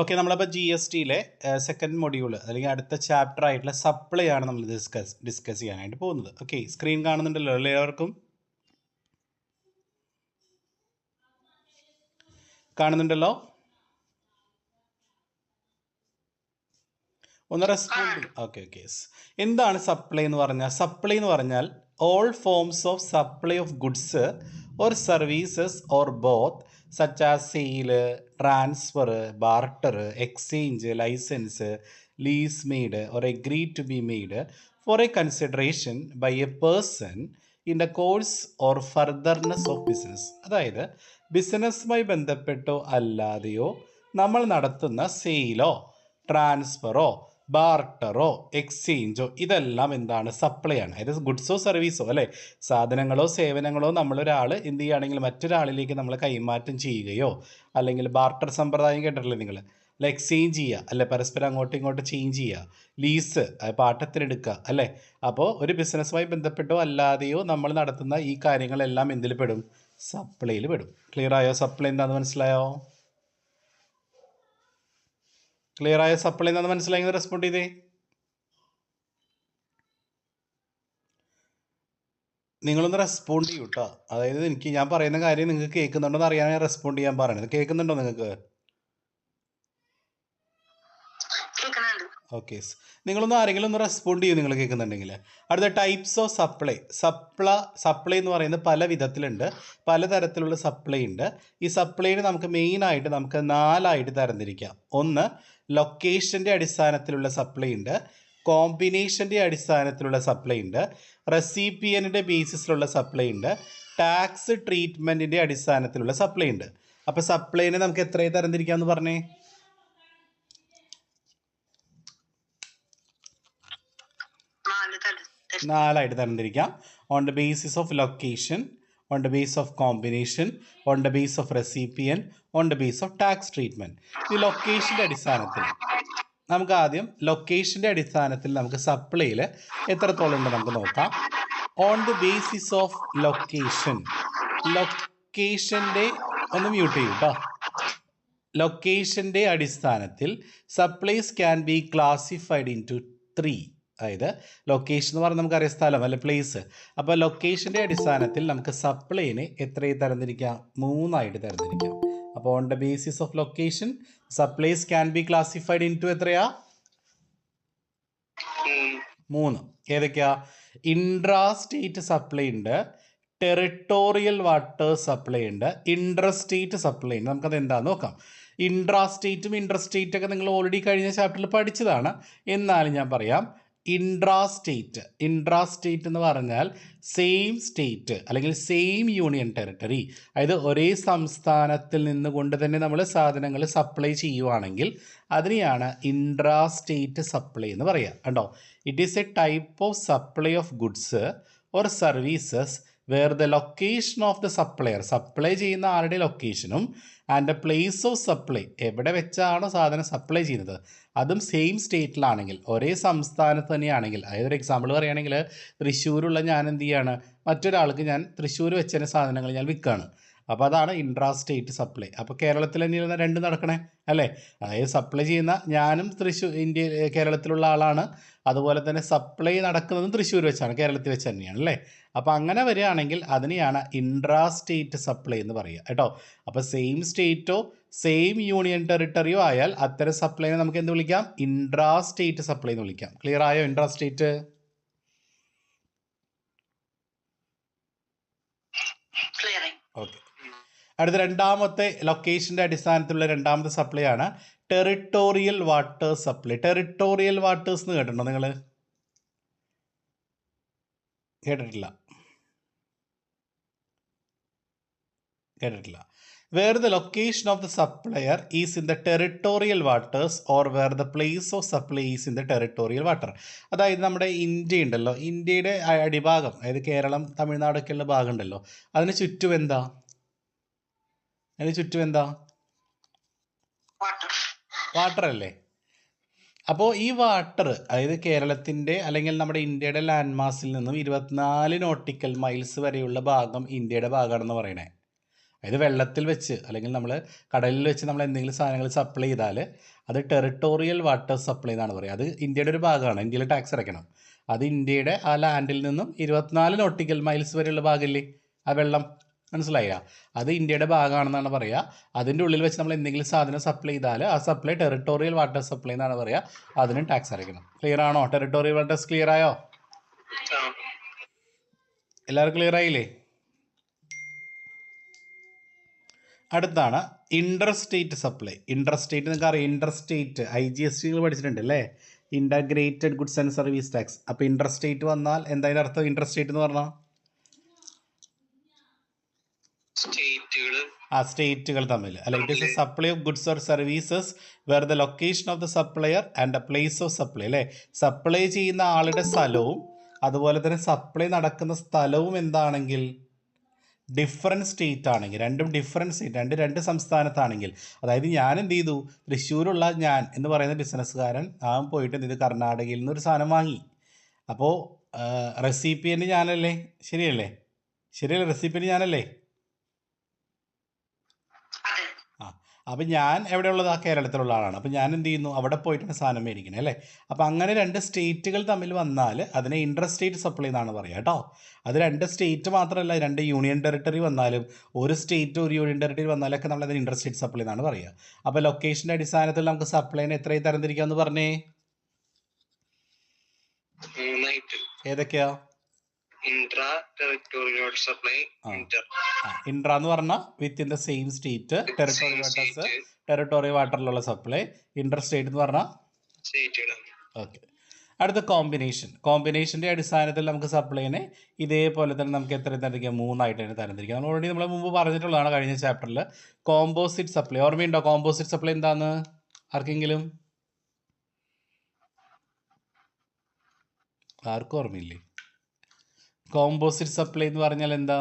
Okay, നമ്മളപ്പോൾ G S ടിയിലെ second module അല്ലെങ്കിൽ അടുത്ത ചാപ്റ്റർ ആയിട്ടുള്ള സപ്ലൈ ആണ് നമ്മൾ ഡിസ്കസ് ചെയ്യാനായിട്ട് പോകുന്നത്. ഓക്കെ, സ്ക്രീൻ കാണുന്നുണ്ടല്ലോ എല്ലാവർക്കും? കാണുന്നുണ്ടല്ലോ? ഒന്ന് റെസ്പോണ്ട്. Okay okay. എന്താണ് സപ്ലൈ എന്ന് പറഞ്ഞാൽ? സപ്ലൈ എന്ന് പറഞ്ഞാൽ all forms of supply of goods or services or both such as sale, transfer, barter, exchange, licence, lease made or agree to be made for a consideration by a person in the course or furtherance of business. അതായത് ബിസിനസ്സുമായി ബന്ധപ്പെട്ടോ അല്ലാതെയോ നമ്മൾ നടത്തുന്ന സെയിലോ ട്രാൻസ്ഫറോ ബാർട്ടറോ എക്സ്ചേഞ്ചോ ഇതെല്ലാം എന്താണ്? Supply ആണ്. അതായത് ഗുഡ്സോ സർവീസോ അല്ലേ, സാധനങ്ങളോ സേവനങ്ങളോ നമ്മളൊരാൾ എന്ത് ചെയ്യുകയാണെങ്കിൽ മറ്റൊരാളിലേക്ക് നമ്മൾ കൈമാറ്റം ചെയ്യുകയോ അല്ലെങ്കിൽ ബാർട്ടർ സമ്പ്രദായം കേട്ടിട്ടില്ലേ നിങ്ങൾ? അല്ല, എക്സ്ചേഞ്ച് ചെയ്യുക അല്ലെ, പരസ്പരം അങ്ങോട്ടും ഇങ്ങോട്ടും ചേഞ്ച് ചെയ്യുക, ലീസ് പാട്ടത്തിനെടുക്കുക അല്ലേ. അപ്പോൾ ഒരു ബിസിനസ്സുമായി ബന്ധപ്പെട്ടോ അല്ലാതെയോ നമ്മൾ നടത്തുന്ന ഈ കാര്യങ്ങളെല്ലാം എന്തിൽ പെടും? സപ്ലൈയിൽ പെടും. ക്ലിയർ ആയോ? സപ്ലൈ എന്താണെന്ന് മനസ്സിലായോ? ക്ലിയർ ആയ? സപ്ലൈ എന്താണെന്ന് മനസ്സിലായെന്ന് റെസ്പോണ്ട് ചെയ്തേ. നിങ്ങളൊന്ന് റെസ്പോണ്ട് ചെയ്യൂ കേട്ടോ. അതായത് ഞാൻ പറയുന്ന കാര്യം നിങ്ങൾക്ക് കേൾക്കുന്നുണ്ടോ എന്ന് അറിയാൻ ഞാൻ റെസ്പോണ്ട് ചെയ്യാൻ പറയുന്നത്. കേൾക്കുന്നുണ്ടോ നിങ്ങൾക്ക്? ഓക്കെ, നിങ്ങളൊന്ന് ആരെങ്കിലും ഒന്ന് റെസ്പോണ്ട് ചെയ്യും നിങ്ങൾ കേൾക്കുന്നുണ്ടെങ്കിൽ. അടുത്ത ടൈപ്സ് ഓഫ് സപ്ലൈ. സപ്ലൈ എന്ന് പറയുന്നത് പല വിധത്തിലുണ്ട്, പലതരത്തിലുള്ള സപ്ലൈ ഉണ്ട്. ഈ സപ്ലൈന് നമുക്ക് മെയിനായിട്ട് നമുക്ക് 4 തരംതിരിക്കാം. ഒന്ന്, ലൊക്കേഷൻ്റെ അടിസ്ഥാനത്തിലുള്ള സപ്ലൈ ഉണ്ട്, കോമ്പിനേഷൻ്റെ അടിസ്ഥാനത്തിലുള്ള സപ്ലൈ ഉണ്ട്, റെസിപ്പിയൻ്റെ ബേസിസിലുള്ള സപ്ലൈ ഉണ്ട്, ടാക്സ് ട്രീറ്റ്മെൻറ്റിൻ്റെ അടിസ്ഥാനത്തിലുള്ള സപ്ലൈ ഉണ്ട്. അപ്പോൾ സപ്ലൈനെ നമുക്ക് എത്രയും തരംതിരിക്കാമെന്ന് പറഞ്ഞേ? 4 തരംതിരിക്കാം. On the basis of location, on the base of combination, on the base of recipient, on the base of tax treatment. ഈ ലൊക്കേഷൻ്റെ അടിസ്ഥാനത്തിൽ നമുക്ക് ആദ്യം ലൊക്കേഷൻ്റെ അടിസ്ഥാനത്തിൽ നമുക്ക് സപ്ലൈയിൽ എത്രത്തോളം ഉണ്ട് നമുക്ക് നോക്കാം. ഓൺ ദി ബേസിസ് ഓഫ് ലൊക്കേഷൻ്റെ ഒന്ന് മ്യൂട്ട് ചെയ്യൂ കേട്ടോ. ലൊക്കേഷൻ്റെ അടിസ്ഥാനത്തിൽ supplies can be classified into 3. അതായത് ലൊക്കേഷൻ എന്ന് പറഞ്ഞാൽ നമുക്കറിയാം സ്ഥലം അല്ലെ, പ്ലേസ്. അപ്പോൾ ലൊക്കേഷൻ്റെ അടിസ്ഥാനത്തിൽ നമുക്ക് സപ്ലൈനെ എത്രയും തരംതിരിക്കാം? 3 തരംതിരിക്കാം. അപ്പോൾ on the basis of location supplies can be classified into എത്രയാ? 3. ഏതൊക്കെയാ? ഇൻട്രാ സ്റ്റേറ്റ് സപ്ലൈ ഉണ്ട്, ടെറിട്ടോറിയൽ വാട്ടർ സപ്ലൈ ഉണ്ട്, ഇൻട്രസ്റ്റേറ്റ് സപ്ലൈ ഉണ്ട്. നമുക്കത് എന്താണെന്ന് നോക്കാം. ഇൻട്രാ സ്റ്റേറ്റും ഇൻട്രസ്റ്റേറ്റ് ഒക്കെ നിങ്ങൾ ഓൾറെഡി കഴിഞ്ഞ ചാപ്റ്ററിൽ പഠിച്ചതാണ്. എന്നാലും ഞാൻ പറയാം. ഇൻട്രാ സ്റ്റേറ്റ് എന്ന് പറഞ്ഞാൽ സെയിം സ്റ്റേറ്റ് അല്ലെങ്കിൽ സെയിം യൂണിയൻ ടെറിട്ടറി, അതായത് ഒരേ സംസ്ഥാനത്തിൽ നിന്നുകൊണ്ട് തന്നെ നമ്മൾ സാധനങ്ങൾ സപ്ലൈ ചെയ്യുവാണെങ്കിൽ അതിനെയാണ് ഇൻട്രാ സ്റ്റേറ്റ് സപ്ലൈ എന്ന് പറയുക. കണ്ടോ? It is a type of supply of goods or services where the location of the supplier, supply ചെയ്യുന്ന ആരുടെ ലൊക്കേഷനും and the place of supply, എവിടെ വെച്ചാണോ സാധനം സപ്ലൈ ചെയ്യുന്നത് അതും സെയിം സ്റ്റേറ്റിലാണെങ്കിൽ, ഒരേ സംസ്ഥാനത്ത് തന്നെയാണെങ്കിൽ. അതായത് ഒരു എക്സാമ്പിൾ പറയുകയാണെങ്കിൽ തൃശ്ശൂരുള്ള ഞാൻ എന്ത് ചെയ്യാണ്, മറ്റൊരാൾക്ക് ഞാൻ തൃശ്ശൂർ വെച്ചതിന് സാധനങ്ങൾ ഞാൻ വിൽക്കുകയാണ്. അപ്പോൾ അതാണ് ഇൻട്രാ സ്റ്റേറ്റ് സപ്ലൈ. അപ്പോൾ കേരളത്തിൽ തന്നെയാണ് രണ്ടും നടക്കണേ അല്ലേ. അതായത് സപ്ലൈ ചെയ്യുന്ന ഞാനും കേരളത്തിലുള്ള ആളാണ്, അതുപോലെ തന്നെ സപ്ലൈ നടക്കുന്നതും തൃശ്ശൂർ വെച്ചാണ്, കേരളത്തിൽ വെച്ച് തന്നെയാണ് അല്ലേ. അപ്പോൾ അങ്ങനെ വരികയാണെങ്കിൽ അതിനെയാണ് ഇൻട്രാ സ്റ്റേറ്റ് സപ്ലൈ എന്ന് പറയുക കേട്ടോ. അപ്പോൾ സെയിം സ്റ്റേറ്റോ സെയിം യൂണിയൻ ടെറിട്ടറിയോ ആയാൽ അത്തരം സപ്ലൈനെ നമുക്ക് എന്ത് വിളിക്കാം? ഇൻട്രാ സ്റ്റേറ്റ് സപ്ലൈ എന്ന് വിളിക്കാം. ക്ലിയർ ആയോ? Intra state. ഓക്കെ. അടുത്ത രണ്ടാമത്തെ ലൊക്കേഷൻ്റെ അടിസ്ഥാനത്തിലുള്ള രണ്ടാമത്തെ സപ്ലൈ ആണ് territorial water supply. Territorial waters എന്ന് കേട്ടിട്ടുണ്ടോ നിങ്ങൾ? കേട്ടിട്ടില്ല. Where the location of the supplier is in the territorial waters or where the place of supply is in the territorial water. അതായത് നമ്മുടെ ഇന്ത്യ ഉണ്ടല്ലോ, ഇന്ത്യയുടെ അടിഭാഗം, അതായത് കേരളം തമിഴ്നാടൊക്കെയുള്ള ഭാഗം ഉണ്ടല്ലോ, അതിന് ചുറ്റും എന്താ? വാട്ടർ അല്ലേ. അപ്പോൾ ഈ വാട്ടർ, അതായത് കേരളത്തിൻ്റെ അല്ലെങ്കിൽ നമ്മുടെ ഇന്ത്യയുടെ ലാൻഡ് മാസിൽ നിന്നും 24 നോട്ടിക്കൽ മൈൽസ് വരെയുള്ള ഭാഗം ഇന്ത്യയുടെ ഭാഗമാണെന്ന് പറയണേ. അതായത് വെള്ളത്തിൽ വെച്ച് അല്ലെങ്കിൽ നമ്മൾ കടലിൽ വെച്ച് നമ്മൾ എന്തെങ്കിലും സാധനങ്ങൾ സപ്ലൈ ചെയ്താൽ അത് ടെറിട്ടോറിയൽ വാട്ടർ സപ്ലൈ എന്നാണ് പറയുക. അത് ഇന്ത്യയുടെ ഒരു ഭാഗമാണ്. ഇന്ത്യയിൽ ടാക്സ് അടയ്ക്കണം. അത് ഇന്ത്യയുടെ ആ ലാൻഡിൽ നിന്നും 24 നോട്ടിക്കൽ മൈൽസ് വരെയുള്ള ഭാഗമില്ലേ ആ വെള്ളം, മനസ്സിലായ, അത് ഇന്ത്യയുടെ ഭാഗമാണെന്നാണ് പറയുക. അതിൻ്റെ ഉള്ളിൽ വെച്ച് നമ്മൾ എന്തെങ്കിലും സാധനം സപ്ലൈ ചെയ്താൽ ആ സപ്ലൈ ടെറിട്ടോറിയൽ വാട്ടർ സപ്ലൈ എന്നാണ് പറയുക. അതിനും ടാക്സ് അടയ്ക്കണം. ക്ലിയർ ആണോ? ടെറിട്ടോറിയൽ വാട്ടേഴ്സ് ക്ലിയർ ആയോ? എല്ലാവരും ക്ലിയർ ആയില്ലേ? അടുത്താണ് ഇൻ്റർ സ്റ്റേറ്റ് സപ്ലൈ. ഇൻ്റർ സ്റ്റേറ്റ് നിങ്ങൾക്ക് അറിയാം. ഇൻ്റർ സ്റ്റേറ്റ് IGST പഠിച്ചിട്ടുണ്ട് അല്ലേ? Integrated goods and service tax. അപ്പോൾ ഇൻ്റർ സ്റ്റേറ്റ് വന്നാൽ എന്തായാലും അർത്ഥം? ഇൻ്റർ സ്റ്റേറ്റ് എന്ന് പറഞ്ഞാൽ സ്റ്റേറ്റുകൾ തമ്മിൽ അല്ല. It is a supply of goods or services where the location of the supplier and the place of supply അല്ലേ? സപ്ലൈ ചെയ്യുന്ന ആളുടെ സ്ഥലവും അതുപോലെ തന്നെ സപ്ലൈ നടക്കുന്ന സ്ഥലവും എന്താണെങ്കിൽ ഡിഫറൻറ്റ് സ്റ്റേറ്റ് ആണെങ്കിൽ, രണ്ടും ഡിഫറൻറ്റ് സ്റ്റേറ്റ്, രണ്ട് സംസ്ഥാനത്താണെങ്കിൽ, അതായത് ഞാൻ എന്ത് ചെയ്തു, തൃശ്ശൂരുള്ള ഞാൻ എന്ന് പറയുന്ന ബിസിനസ്സുകാരൻ അവൻ പോയിട്ട് എന്ത് ചെയ്തു, കർണാടകയിൽ നിന്നൊരു സാധനം വാങ്ങി. അപ്പോൾ റെസിപ്പിയൻ്റ് ഞാനല്ലേ? ശരിയല്ലേ? റെസിപ്പിയൻ്റ് ഞാനല്ലേ? അപ്പം ഞാൻ എവിടെയുള്ളത്? ആ കേരളത്തിലുള്ള ആളാണ്. അപ്പം ഞാൻ എന്ത് ചെയ്യുന്നു, അവിടെ പോയിട്ടാണ് സാധനം മേടിക്കുന്നത് അല്ലേ? അപ്പം അങ്ങനെ രണ്ട് സ്റ്റേറ്റുകൾ തമ്മിൽ വന്നാൽ അതിനെ ഇൻ്റർ സ്റ്റേറ്റ് സപ്ലൈ എന്നാണ് പറയുക കേട്ടോ. അത് രണ്ട് സ്റ്റേറ്റ് മാത്രമല്ല, രണ്ട് യൂണിയൻ ടെറിട്ടറി വന്നാലും, ഒരു സ്റ്റേറ്റ് ഒരു യൂണിയൻ ടെറിട്ടറി വന്നാലൊക്കെ നമ്മൾ അതിന് ഇൻ്റർ സ്റ്റേറ്റ് സപ്ലൈ എന്നാണ് പറയുക. അപ്പോൾ ലൊക്കേഷൻ്റെ അടിസ്ഥാനത്തിൽ നമുക്ക് സപ്ലൈനെ എത്രയും തരംതിരിക്കാമെന്ന് പറഞ്ഞേ? ഏതൊക്കെയാ? ഇൻട്രാ എന്ന് പറഞ്ഞാൽ within the same state, territorial വാട്ടറിലുള്ള സപ്ലൈ. ഇന്റർ സ്റ്റേറ്റ് എന്ന് പറഞ്ഞാൽ ഓക്കെ. അടുത്ത കോമ്പിനേഷൻ്റെ അടിസ്ഥാനത്തിൽ നമുക്ക് സപ്ലൈനെ ഇതേപോലെ തന്നെ നമുക്ക് എത്ര തരംതിരിക്കാം? 3 ആയിട്ട് തന്നെ തരംതിരിക്കാം. നമ്മൾ ഓൾറെഡി നമ്മൾ മുമ്പ് പറഞ്ഞിട്ടുള്ളതാണ് കഴിഞ്ഞ ചാപ്റ്ററിൽ. കോമ്പോസിറ്റ് സപ്ലൈ ഓർമ്മയുണ്ടോ? കോമ്പോസിറ്റ് സപ്ലൈ എന്താന്ന് ആർക്കെങ്കിലും? ആർക്കും ഓർമ്മയില്ലേ? കോമ്പോസിറ്റ് സപ്ലൈ എന്ന് പറഞ്ഞാൽ എന്താ?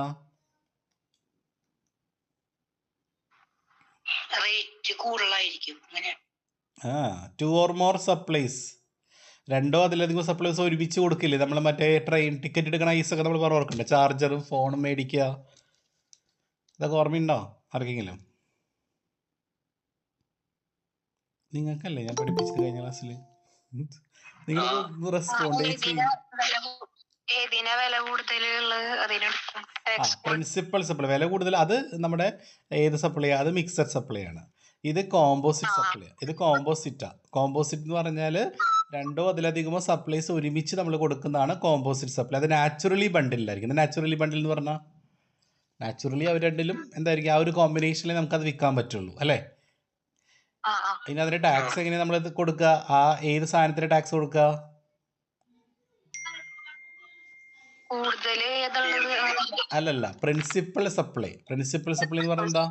ടു ഓർ മോർ സപ്ലൈസ്, രണ്ടോ അതിലധികം സപ്ലൈസ് ഒരുമിച്ച് കൊടുക്കില്ലേ? നമ്മൾ മറ്റേ ട്രെയിൻ ടിക്കറ്റ് എടുക്കണ ഐസൊക്കെ നമ്മൾ പറഞ്ഞ് ഓർക്കണ്ടേ? ചാർജറും ഫോണും മേടിക്കുക, ഇതൊക്കെ ഓർമ്മയുണ്ടോ ആർക്കെങ്കിലും? നിങ്ങൾക്കല്ലേ ഞാൻ പഠിപ്പിച്ചത് കഴിഞ്ഞ ക്ലാസ്സിൽ? നിങ്ങൾ റെസ്പോണ്ട് ചെയ്യും. പ്രിൻസിപ്പൽ സപ്ലൈ വില കൂടുതൽ, അത് നമ്മുടെ ഏത് സപ്ലൈ? അത് മിക്സഡ് സപ്ലൈ ആണ്. ഇത് കോമ്പോസിറ്റ് സപ്ലൈ. ഇത് കോമ്പോസിറ്റാ. കോമ്പോസിറ്റ് എന്ന് പറഞ്ഞാൽ രണ്ടോ അതിലധികമോ സപ്ലൈസ് ഒരുമിച്ച് നമ്മൾ കൊടുക്കുന്നതാണ് കോമ്പോസിറ്റ് സപ്ലൈ. അത് നാച്ചുറലി ബണ്ടിലായിരിക്കും. നാച്ചുറലി ബണ്ടിൽ എന്ന് പറഞ്ഞാൽ നാച്ചുറലി അവർ രണ്ടിലും എന്തായിരിക്കും? ആ ഒരു കോമ്പിനേഷനിൽ നമുക്കത് വിൽക്കാൻ പറ്റുള്ളൂ അല്ലേ? ഇനി അതിന് ടാക്സ് എങ്ങനെയാണ് നമ്മൾ കൊടുക്കുക? ആ ഏത് സാധനത്തിന് ടാക്സ് കൊടുക്കുക? അല്ലല്ല, പ്രിൻസിപ്പൽ സപ്ലൈ. പ്രിൻസിപ്പൽ സപ്ലൈ എന്ന് പറഞ്ഞാൽ എന്താ?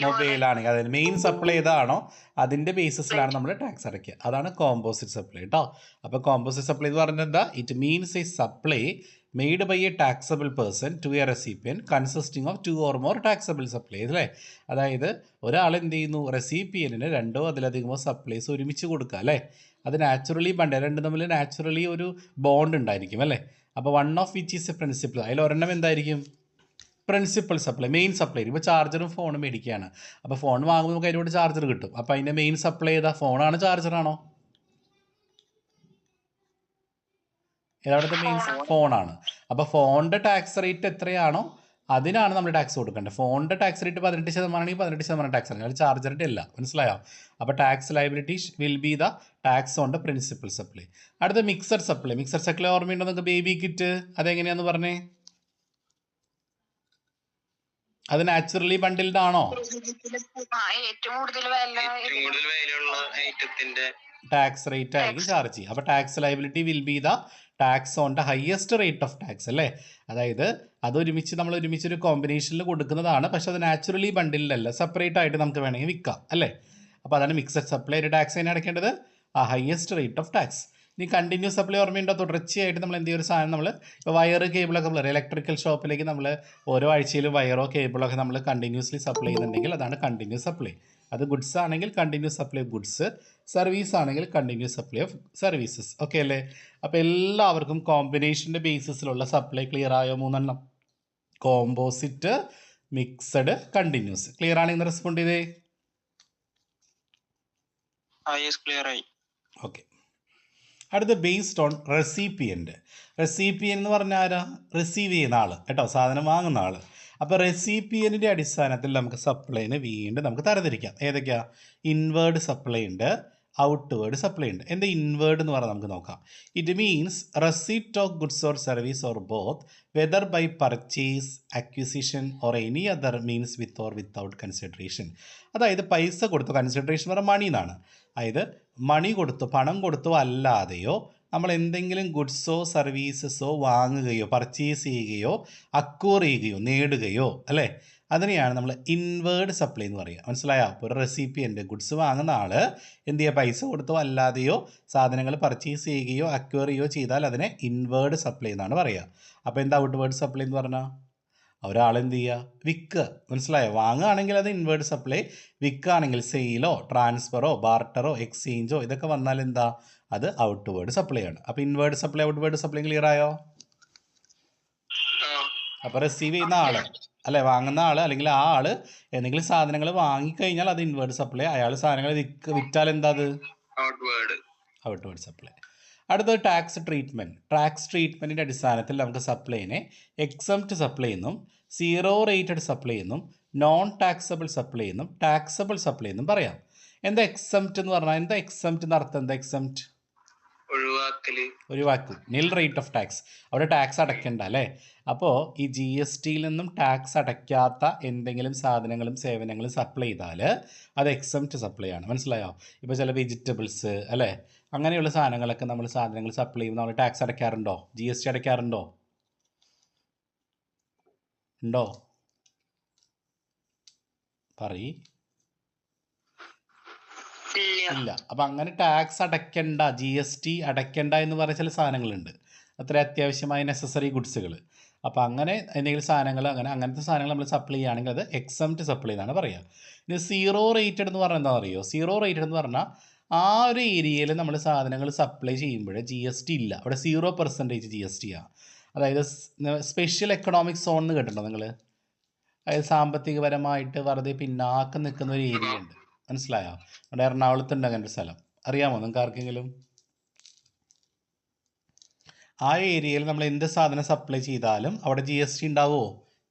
മൊബൈലാണെങ്കിൽ അതായത് മെയിൻ സപ്ലൈ ഏതാണോ അതിന്റെ ബേസിസിലാണ് നമ്മൾ ടാക്സ് അടയ്ക്കുക. അതാണ് കോമ്പോസിറ്റ് സപ്ലൈ കേട്ടോ. അപ്പോൾ കോമ്പോസിറ്റ് സപ്ലൈ എന്ന് പറഞ്ഞാൽ എന്താ? It means a supply made by a taxable person to a recipient consisting of 2 or more taxable supply അല്ലേ? അതായത് ഒരാൾ എന്ത് ചെയ്യുന്നു, റെസിപ്പിയന് രണ്ടോ അതിലധികമോ സപ്ലൈസ് ഒരുമിച്ച് കൊടുക്കുക അല്ലേ? അത് നാച്ചുറലി ബണ്ട്, രണ്ടും തമ്മിൽ നാച്ചുറലി ഒരു ബോണ്ട് ഉണ്ടായിരിക്കും അല്ലേ? അപ്പോൾ one of which is A principle, അതിൽ ഒരെണ്ണം എന്തായിരിക്കും? Principal supply, main supply. ഇപ്പോൾ ചാർജറും ഫോണും മേടിക്കുകയാണ്. അപ്പോൾ ഫോൺ വാങ്ങുമ്പോൾ നമുക്ക് അതിനോട് ചാർജർ കിട്ടും. അപ്പോൾ അതിൻ്റെ മെയിൻ സപ്ലൈ ഏതാ? ഫോണാണ് ചാർജറാണോ? ഏതാവിടുത്തെ മെയിൻ? ഫോണാണ്. അപ്പോൾ ഫോണിൻ്റെ ടാക്സ് റേറ്റ് എത്രയാണോ അതിനാണ് നമ്മൾ ടാക്സ് കൊടുക്കേണ്ടത്. ഫോണിൻ്റെ ടാക്സ് റേറ്റ് 18% ആണെങ്കിൽ 18% ടാക്സ് ആണ്, ചാർജറിൻ്റെ അല്ല. മനസ്സിലായോ? അപ്പോൾ tax liability will be the tax on the principal supply. അടുത്ത മിക്സഡ് സപ്ലൈ. മിക്സഡ് സപ്ലൈ ഓർമ്മയുണ്ടോ നിങ്ങൾക്ക്? ബേബി കിറ്റ്, അതെങ്ങനെയാന്ന് പറഞ്ഞേ? അത് നാച്ചുറലി ബണ്ടിൽഡ് ആണോ? ടാക്സ് റേറ്റ് ആയിരിക്കും ചാർജ് ചെയ്യുക. അപ്പോൾ tax liability will be the tax on the highest rate of tax അല്ലേ? അതായത് അതൊരുമിച്ച് നമ്മൾ ഒരുമിച്ചൊരു കോമ്പിനേഷനിൽ കൊടുക്കുന്നതാണ്. പക്ഷെ അത് നാച്ചുറലി ബണ്ടിലല്ല, സെപ്പറേറ്റ് ആയിട്ട് നമുക്ക് വേണമെങ്കിൽ വിൽക്കാം അല്ലേ? അപ്പോൾ അതാണ് മിക്സഡ് സപ്ലൈ. ടാക്സ് എങ്ങനെ അടയ്ക്കേണ്ടത്? ആ ഹയസ്റ്റ് റേറ്റ് ഓഫ് ടാക്സ്. ഇനി കണ്ടിന്യൂസ് സപ്ലൈ ഓർമ്മയുണ്ടോ? തുടർച്ചയായിട്ട് നമ്മൾ എന്ത് ഒരു സാധനം നമ്മൾ ഇപ്പോൾ വയറ് കേബിളൊക്കെ നമ്മൾ ഇലക്ട്രിക്കൽ ഷോപ്പിലേക്ക് നമ്മൾ ഓരോ ആഴ്ചയിലും വയറോ കേബിളൊക്കെ നമ്മൾ കണ്ടിന്യൂസ്ലി സപ്ലൈ ചെയ്യുന്നുണ്ടെങ്കിൽ അതാണ് കണ്ടിന്യൂസ് സപ്ലൈ. അത് ഗുഡ്സ് ആണെങ്കിൽ continuous supply of goods, service ആണെങ്കിൽ continuous supply of services. Okay അല്ലേ? അപ്പോൾ എല്ലാവർക്കും കോമ്പിനേഷൻ്റെ ബേസിസിലുള്ള സപ്ലൈ ക്ലിയർ ആയോ? 3 കോമ്പോസിറ്റ്, മിക്സഡ്, കണ്ടിന്യൂസ്. ക്ലിയർ ആണെങ്കിൽ റെസ്പോണ്ട് ചെയ്തേ. ഓക്കെ. അടുത്ത ബേസ്ഡ് ഓൺ റെസിപ്പിയൻറ്റ്. റെസിപ്പിയൻ എന്ന് പറഞ്ഞാൽ ആരാ? റിസീവ് ചെയ്യുന്ന ആൾ കേട്ടോ, സാധനം വാങ്ങുന്ന ആൾ. അപ്പോൾ റെസിപ്പിയൻറ്റിൻ്റെ അടിസ്ഥാനത്തിൽ നമുക്ക് സപ്ലൈനെ വീണ്ടും നമുക്ക് തരംതിരിക്കാം. ഏതൊക്കെയാണ്? ഇൻവേർഡ് സപ്ലൈ ഉണ്ട്, ഔട്ട്വേർഡ് സപ്ലൈ ഉണ്ട്. എന്താ ഇൻവേർഡ് എന്ന് പറഞ്ഞാൽ നമുക്ക് നോക്കാം. It means receipt of goods or service or both whether by purchase, acquisition or any other means with or without consideration. അതായത് പൈസ കൊടുത്തു, കൺസിഡറേഷൻ പറഞ്ഞാൽ മണി എന്നാണ്. അതായത് മണി കൊടുത്തു, പണം കൊടുത്തോ അല്ലാതെയോ നമ്മൾ എന്തെങ്കിലും ഗുഡ്സോ സർവീസസോ വാങ്ങുകയോ പർച്ചേസ് ചെയ്യുകയോ അക്വയർ ചെയ്യുകയോ നേടുകയോ അല്ലേ, അതിനെയാണ് നമ്മൾ ഇൻവേർഡ് സപ്ലൈ എന്ന് പറയുക. മനസ്സിലായോ? അപ്പോൾ ഒരു റെസിപ്പിയൻ്റ് ഗുഡ്സ് വാങ്ങുന്ന ആൾ എന്ത് ചെയ്യുക? പൈസ കൊടുത്തോ അല്ലാതെയോ സാധനങ്ങൾ പർച്ചേസ് ചെയ്യുകയോ അക്വയർ ചെയ്യുകയോ ചെയ്താൽ അതിനെ ഇൻവേർഡ് സപ്ലൈ എന്നാണ് പറയുക. അപ്പോൾ എന്താ ഔട്ട്വേർഡ് സപ്ലൈ എന്ന് പറഞ്ഞാൽ? ഒരാളെന്ത് ചെയ്യുക? വിൽക്കുക. മനസ്സിലായോ? വാങ്ങുകയാണെങ്കിൽ അത് ഇൻവേർഡ് സപ്ലൈ, വിൽക്കുകയാണെങ്കിൽ സെയിലോ ട്രാൻസ്ഫറോ ബാർട്ടറോ എക്സ്ചേഞ്ചോ ഇതൊക്കെ വന്നാൽ എന്താ? അത് ഔട്ട്വേർഡ് സപ്ലൈ ആണ്. അപ്പോൾ inward supply outward supply clear ആയോ? അപ്പോൾ റിസീവ് ചെയ്യുന്ന ആൾ അല്ലേ, വാങ്ങുന്ന ആൾ അല്ലെങ്കിൽ ആ ആൾ എന്തെങ്കിലും സാധനങ്ങൾ വാങ്ങിക്കഴിഞ്ഞാൽ അത് ഇൻവേർഡ് സപ്ലൈ. അയാൾ സാധനങ്ങൾ വിറ്റാൽ എന്താ? അത് ഔട്ട്വേർഡ് സപ്ലൈ. അടുത്തത് ടാക്സ് ട്രീറ്റ്മെൻറ്റ്. ടാക്സ് ട്രീറ്റ്മെൻറ്റിൻ്റെ അടിസ്ഥാനത്തിൽ നമുക്ക് സപ്ലൈനെ എക്സംപ്റ്റ് സപ്ലൈ എന്നും സീറോ റേറ്റഡ് സപ്ലൈ എന്നും നോൺ ടാക്സബിൾ സപ്ലൈ എന്നും ടാക്സബിൾ സപ്ലൈ എന്നും പറയാം. എന്താ എക്സംപ്റ്റ് എന്ന് പറഞ്ഞാൽ? എന്താ എക്സംപ്റ്റ് എന്ന് അർത്ഥം? എന്താ എക്സംപ്റ്റ്? ഒഴിവാക്കും. നിൽ റേറ്റ് ഓഫ് ടാക്സ്. അവിടെ ടാക്സ് അടയ്ക്കണ്ട അല്ലേ? അപ്പോൾ ഈ GSTയിൽ നിന്നും ടാക്സ് അടയ്ക്കാത്ത എന്തെങ്കിലും സാധനങ്ങളും സേവനങ്ങളും സപ്ലൈ ചെയ്താൽ അത് എക്സംപ്റ്റ് സപ്ലൈ ആണ്. മനസ്സിലായോ? ഇപ്പോൾ ചില വെജിറ്റബിൾസ് അല്ലേ, അങ്ങനെയുള്ള സാധനങ്ങളൊക്കെ നമ്മൾ സാധനങ്ങൾ സപ്ലൈ ചെയ്യുമ്പോൾ നമ്മൾ ടാക്സ് അടയ്ക്കാറുണ്ടോ? GST അടയ്ക്കാറുണ്ടോ? ഉണ്ടോ? പറയ്. ഇല്ല. അപ്പം അങ്ങനെ ടാക്സ് അടയ്ക്കണ്ട, GST അടയ്ക്കണ്ട എന്ന് പറഞ്ഞ ചില സാധനങ്ങളുണ്ട്, അത്ര അത്യാവശ്യമായ നെസസറി ഗുഡ്സുകൾ. അപ്പോൾ അങ്ങനെ എന്തെങ്കിലും സാധനങ്ങൾ അങ്ങനത്തെ സാധനങ്ങൾ നമ്മൾ സപ്ലൈ ചെയ്യുകയാണെങ്കിൽ അത് എക്സംപ്റ്റ് സപ്ലൈ എന്നാണ് പറയുക. ഇനി സീറോ റേറ്റഡ് എന്ന് പറഞ്ഞാൽ എന്താ അറിയോ? സീറോ റേറ്റഡ് എന്ന് പറഞ്ഞാൽ ആ ഒരു ഏരിയയിൽ നമ്മൾ സാധനങ്ങൾ സപ്ലൈ ചെയ്യുമ്പോൾ GST ഇല്ല, അവിടെ 0% GST ആണ്. അതായത് സ്പെഷ്യൽ എക്കണോമിക് സോൺ എന്ന് കേട്ടിട്ടുണ്ടോ നിങ്ങൾ? അതായത് സാമ്പത്തികപരമായിട്ട് വെറുതെ പിന്നാക്കം നിൽക്കുന്ന ഒരു ഏരിയ ഉണ്ട്. മനസ്സിലായോ? അവിടെ എറണാകുളത്തുണ്ട് അങ്ങനെ ഒരു സ്ഥലം. അറിയാമോ നിങ്ങൾക്ക് ആർക്കെങ്കിലും? ആ ഏരിയയിൽ നമ്മൾ എന്ത് സാധനം സപ്ലൈ ചെയ്താലും അവിടെ GST ഉണ്ടാവുമോ?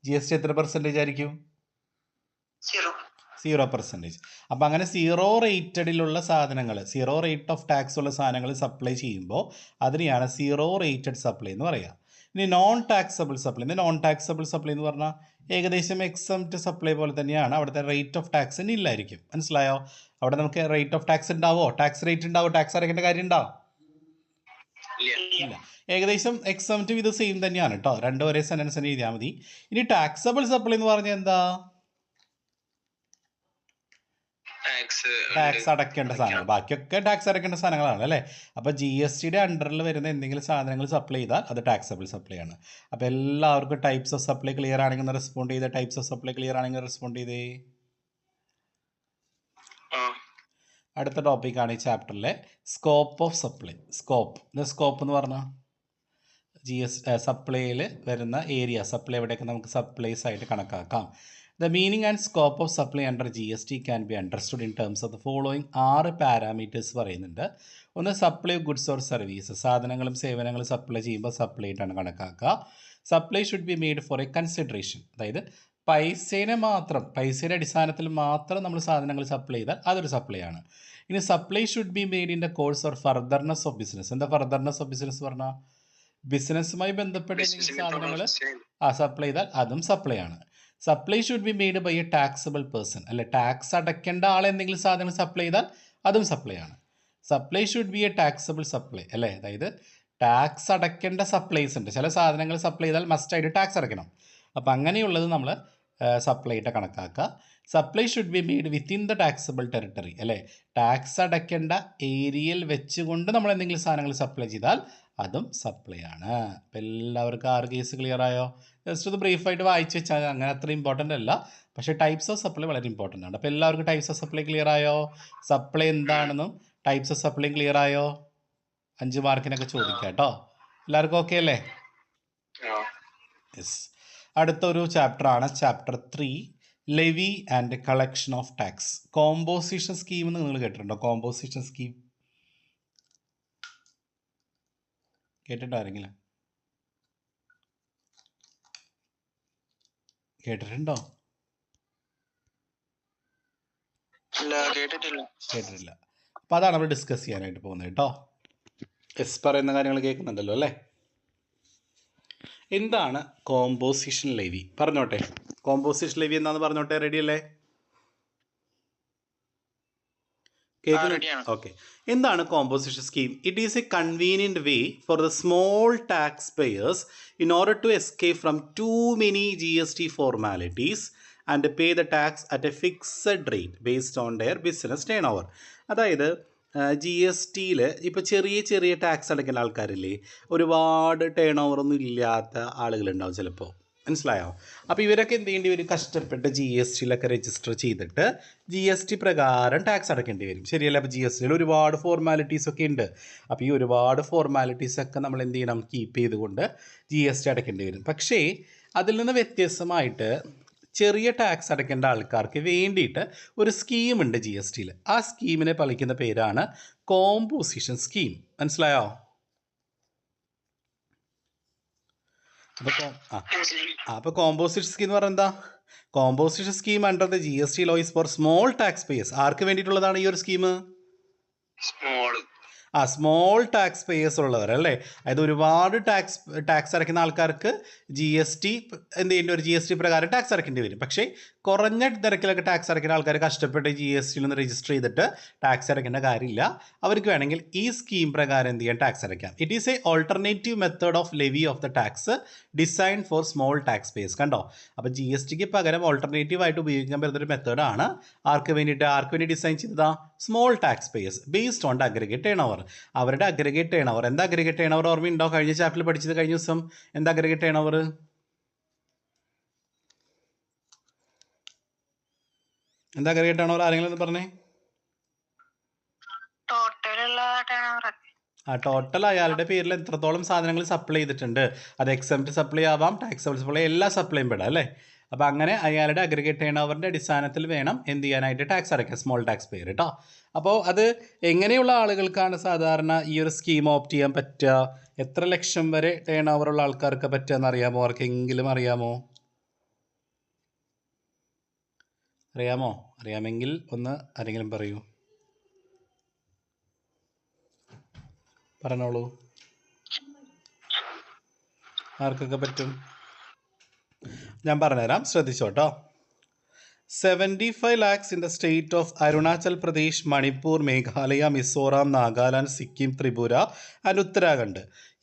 GST എത്ര % ആയിരിക്കും? 0%. അപ്പം അങ്ങനെ സീറോ റേറ്റഡിലുള്ള സാധനങ്ങൾ, സീറോ റേറ്റ് ഓഫ് ടാക്സ് ഉള്ള സാധനങ്ങൾ സപ്ലൈ ചെയ്യുമ്പോൾ അതിനെയാണ് സീറോ റേറ്റഡ് സപ്ലൈ എന്ന് പറയുക. ഇനി non taxable supply. Non taxable supply എന്ന് പറഞ്ഞാൽ ഏകദേശം എക്സംപ്റ്റ് സപ്ലൈ പോലെ തന്നെയാണ്. അവിടുത്തെ റേറ്റ് ഓഫ് ടാക്സ് ഇല്ലായിരിക്കും. മനസ്സിലായോ? അവിടെ നമുക്ക് റേറ്റ് ഓഫ് ടാക്സ് ഉണ്ടാവോ? ടാക്സ് റേറ്റ് ഉണ്ടാവോ? ടാക്സ് അടയ്ക്കേണ്ട കാര്യം ഉണ്ടോ? ഇല്ല. ഏകദേശം എക്സംപ്റ്റ് ഇത് സെയിം തന്നെയാണ് കേട്ടോ. രണ്ടും ഒരേ സെൻറ്റൻസ് തന്നെ എഴുതിയാൽ മതി. ഇനി ടാക്സബിൾ സപ്ലൈ എന്ന് പറഞ്ഞാൽ എന്താ? ടാക്സ് അടയ്ക്കേണ്ട സാധനങ്ങൾ. ബാക്കിയൊക്കെ ടാക്സ് അടയ്ക്കേണ്ട സാധനങ്ങളാണ് അല്ലേ? അപ്പോൾ GSTയുടെ അണ്ടറിൽ വരുന്ന എന്തെങ്കിലും സാധനങ്ങൾ സപ്ലൈ ചെയ്താൽ അത് ടാക്സബിൾ സപ്ലൈ ആണ്. അപ്പോൾ എല്ലാവർക്കും ടൈപ്സ് ഓഫ് സപ്ലൈ ക്ലിയർ ആണെങ്കിൽ റെസ്പോണ്ട് ചെയ്തേ. ടൈപ്സ് ഓഫ് സപ്ലൈ ക്ലിയർ ആണെങ്കിൽ റെസ്പോണ്ട് ചെയ്തേ. അടുത്ത ടോപ്പിക്കാണ് ഈ ചാപ്റ്ററിലെ സ്കോപ്പ് ഓഫ് സപ്ലൈ. സ്കോപ്പ് എന്ന് പറഞ്ഞാൽ സപ്ലൈയിൽ വരുന്ന ഏരിയ, സപ്ലൈ എവിടെയൊക്കെ നമുക്ക് സപ്ലൈസ് ആയിട്ട് കണക്കാക്കാം. The meaning and scope of supply under GST can be understood in terms of the following 6 parameters പറയുന്നുണ്ട്. ഒന്ന്, supply of goods or service. സാധനങ്ങളും സേവനങ്ങളും സപ്ലൈ ചെയ്യുമ്പോൾ സപ്ലൈ ആയിട്ടാണ് കണക്കാക്കുക. Supply should be made for a consideration. അതായത് പൈസയുടെ അടിസ്ഥാനത്തിൽ മാത്രം നമ്മൾ സാധനങ്ങൾ സപ്ലൈ ചെയ്താൽ അതൊരു സപ്ലൈ ആണ്. ഇനി supply should be made in the course or furtherance of business. എന്താ ഫർദർനെസ് ഓഫ് ബിസിനസ് പറഞ്ഞാൽ? ബിസിനസ്സുമായി ബന്ധപ്പെട്ട് സാധനങ്ങൾ സപ്ലൈ ചെയ്താൽ അതും സപ്ലൈ ആണ്. Supply should be made by a taxable person. അല്ലെ, ടാക്സ് അടയ്ക്കേണ്ട ആൾ എന്തെങ്കിലും സാധനങ്ങൾ സപ്ലൈ ചെയ്താൽ അതും സപ്ലൈ ആണ്. Supply should be a taxable supply അല്ലേ, അതായത് ടാക്സ് അടയ്ക്കേണ്ട സപ്ലൈസ് ഉണ്ട്. ചില സാധനങ്ങൾ സപ്ലൈ ചെയ്താൽ മസ്റ്റായിട്ട് ടാക്സ് അടയ്ക്കണം. അപ്പം അങ്ങനെയുള്ളത് നമ്മൾ സപ്ലൈയുടെ കണക്കാക്കുക. Supply should be made within the taxable territory അല്ലേ, ടാക്സ് അടയ്ക്കേണ്ട ഏരിയയിൽ വെച്ചുകൊണ്ട് നമ്മൾ എന്തെങ്കിലും സാധനങ്ങൾ സപ്ലൈ ചെയ്താൽ അതും സപ്ലൈ ആണ്. അപ്പം എല്ലാവർക്കും 6 കേസ് ക്ലിയർ ആയോ? ജസ്റ്റ് ഒന്ന് ബ്രീഫായിട്ട് വായിച്ച് വെച്ചാൽ അങ്ങനെ അത്ര ഇമ്പോർട്ടൻ്റ് അല്ല, പക്ഷേ ടൈപ്സ് ഓഫ് സപ്ലൈ വളരെ ഇമ്പോർട്ടൻ്റ് ആണ്. അപ്പോൾ എല്ലാവർക്കും ടൈപ്സ് ഓഫ് സപ്ലൈ ക്ലിയർ ആയോ? സപ്ലൈ എന്താണെന്നും ടൈപ്സ് ഓഫ് സപ്ലൈ ക്ലിയർ ആയോ? 5 മാർക്കിനൊക്കെ ചോദിക്കാം കേട്ടോ. എല്ലാവർക്കും ഓക്കെ അല്ലേ? യെസ്. അടുത്തൊരു ചാപ്റ്ററാണ് chapter 3, levy and collection of tax. Composition scheme എന്ന് നിങ്ങൾ കേട്ടിട്ടുണ്ടോ? കോമ്പോസിഷൻ സ്കീം കേട്ടിട്ടോ ആരെങ്കിലും? കേട്ടിട്ടുണ്ടോ? കേട്ടിട്ടില്ല. അപ്പം അതാണ് നമ്മൾ ഡിസ്കസ് ചെയ്യാനായിട്ട് പോകുന്നത് കേട്ടോ. യെസ്, പറയുന്ന കാര്യങ്ങൾ കേൾക്കുന്നുണ്ടല്ലോ അല്ലേ? എന്താണ് കോമ്പോസിഷൻ ലെവി? പറഞ്ഞോട്ടെ. കോമ്പോസിഷൻ ലെവി എന്താണെന്ന് പറഞ്ഞോട്ടെ. റെഡി അല്ലേ? കേൾക്കുന്നു? ഓക്കെ. എന്താണ് composition scheme? It is a convenient way for the small tax payers in order to escape from too many GST formalities and pay the tax at a fixed rate based on their business turn over. അതായത് GSTയിൽ ഇപ്പോൾ ചെറിയ ചെറിയ tax അടയ്ക്കുന്ന ആൾക്കാരില്ലേ, ഒരുപാട് turn ഓവറൊന്നും ഇല്ലാത്ത ആളുകളുണ്ടാവും ചിലപ്പോൾ, മനസ്സിലായോ? അപ്പോൾ ഇവരൊക്കെ എന്ത് ചെയ്യേണ്ടി വരും? കഷ്ടപ്പെട്ട് GSTയിലൊക്കെ രജിസ്റ്റർ ചെയ്തിട്ട് GST പ്രകാരം ടാക്സ് അടയ്ക്കേണ്ടി വരും. ശരിയല്ല? അപ്പോൾ GSTയിൽ ഒരുപാട് ഫോർമാലിറ്റീസൊക്കെ ഉണ്ട്. അപ്പോൾ ഈ ഒരുപാട് ഫോർമാലിറ്റീസൊക്കെ നമ്മൾ എന്ത് ചെയ്യണം? കീപ്പ് ചെയ്തുകൊണ്ട് GST അടയ്ക്കേണ്ടി വരും. പക്ഷേ അതിൽ നിന്ന് വ്യത്യസ്തമായിട്ട് ചെറിയ ടാക്സ് അടയ്ക്കേണ്ട ആൾക്കാർക്ക് വേണ്ടിയിട്ട് ഒരു സ്കീമുണ്ട് GSTയിൽ. ആ സ്കീമിനെ പളിക്കുന്ന പേരാണ് കോമ്പോസിഷൻ സ്കീം. മനസ്സിലായോ? അപ്പോൾ കോമ്പോസിഷൻ സ്കീം എന്ന് പറഞ്ഞാൽ എന്താ? Composition scheme under the GST law is for small tax payers. ആർക്ക് വേണ്ടിയിട്ടുള്ളതാണ് ഈ ഒരു സ്കീം? സ്മോൾ ടാക്സ് പേയേഴ്സ് ഉള്ളവർ അല്ലേ. അതായത് ഒരുപാട് ടാക്സ് അടയ്ക്കുന്ന ആൾക്കാർക്ക് GST എന്ത് ചെയ്യേണ്ടി വരും? GST പ്രകാരം ടാക്സ് അടയ്ക്കേണ്ടി വരും. പക്ഷേ കുറഞ്ഞ നിരക്കിലൊക്കെ ടാക്സ് അടയ്ക്കുന്ന ആൾക്കാർ കഷ്ടപ്പെട്ട് GSTയിൽ നിന്ന് രജിസ്റ്റർ ചെയ്തിട്ട് ടാക്സ് അടയ്ക്കേണ്ട കാര്യമില്ല. അവർക്ക് വേണമെങ്കിൽ ഈ സ്കീം പ്രകാരം എന്ത് ചെയ്യാൻ? ടാക്സ് അടയ്ക്കാം. It is a alternative method of levy of the tax design for small tax payers. കണ്ടോ? അപ്പോൾ GSTക്ക് പകരം ഓൾട്ടർനേറ്റീവ് ആയിട്ട് ഉപയോഗിക്കാൻ പറ്റുന്നൊരു മെത്തേഡാണ്. ആർക്ക് വേണ്ടി ഡിസൈൻ ചെയ്തതാ? Small tax payers based on the aggregate turn over. അവരുടെ അഗ്രിഗേറ്റ് ടേൺ ഓവർ. എന്താ അഗ്രിഗേറ്റ് ടേൺ ഓവർ? ഓർമ്മയുണ്ടോ? കഴിഞ്ഞ ചാപ്റ്ററിൽ പഠിച്ചത് കഴിഞ്ഞ ദിവസം. എന്താ അഗ്രിഗേറ്റ് ടേൺ ഓവർ? എന്താ അഗ്രിഗേറ്റ് ടേൺ ഓവർ? ആരെങ്കിലും ഒന്ന് പറഞ്ഞേ. ടോട്ടൽ അയാളുടെ പേരിൽ എത്രത്തോളം സാധനങ്ങൾ സപ്ലൈ ചെയ്തിട്ടുണ്ട്. അത് എക്സംപ്റ്റ് സപ്ലൈ ആവാം, ടാക്സബിൾ സപ്ലൈ, എല്ലാ സപ്ലൈയും പെടാം അല്ലേ. അപ്പോൾ അങ്ങനെ അയാളുടെ അഗ്രിഗേറ്റ് ടേൺ ഓവറിൻ്റെ അടിസ്ഥാനത്തിൽ വേണം എന്ത് ചെയ്യാനായിട്ട്? ടാക്സ് അടയ്ക്കാം, സ്മോൾ ടാക്സ് പേയർ കേട്ടോ. അപ്പോൾ അത് എങ്ങനെയുള്ള ആളുകൾക്കാണ് സാധാരണ ഈ ഒരു സ്കീം ഓപ്റ്റ് ചെയ്യാൻ പറ്റുക? എത്ര ലക്ഷം വരെ ടേൺ ഓവറുള്ള ആൾക്കാർക്ക് പറ്റുക എന്നറിയാമോ? ആർക്കെങ്കിലും അറിയാമോ? അറിയാമെങ്കിൽ ഒന്ന് ആരെങ്കിലും പറയൂ. പറഞ്ഞോളൂ. ആർക്കൊക്കെ പറ്റും? ഞാൻ പറഞ്ഞുതരാം, ശ്രദ്ധിച്ചോട്ടോ. 75 lakhs in the state of Arunachal Pradesh, Manipur, Meghalaya, Mizoram, Nagaland, Sikkim, Tripura and Uttarakhand.